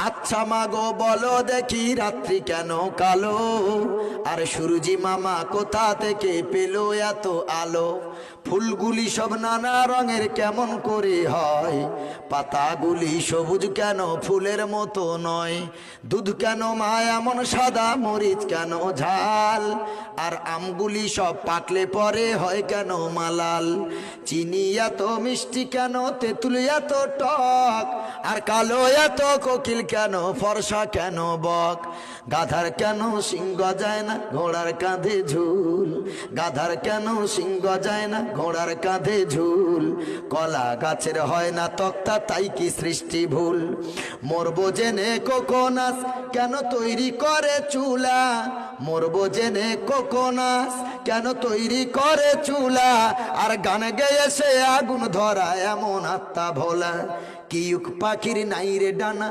আচ্ছা মাগো বলো দেখি রাত্রি কেন কালো, আর সূর্যি মামা কোথা থেকে পেল এত আলো? ফুলগুলি সব নানা রঙের কেমন করে হয়? পাতাগুলি সবুজ কেন ফুলের মতো নয়? দুধ কেন মা এমন সাদা, মরিচ কেন ঝাল? আর আমগুলি সব পাকলে পরে হয় কেন মালাল? চিনি এত মিষ্টি কেন, তেঁতুল এত টক, আর কালো এত কোকিল কেন, ফর্সা কেন বক? গাধার কেন সিংহ যায় না, ঘোড়ার কাঁধে ঝুল? গাধার কেন সিংহ যায় না, ঘোড়ার কাঁধে ঝুল? কলা গাছের হয় না তক্তা, তাই কি সৃষ্টি ভুল? মরবো জেনে কোকোনাস কেন তৈরি করে চুলা? মরবো জেনে কোকোনাস কেন তৈরি করে চুলা? আর গান গেয়ে সে আগুন ধরা এমন আত্মা ভোলা? কিউক পাখির নাই রে ডানা,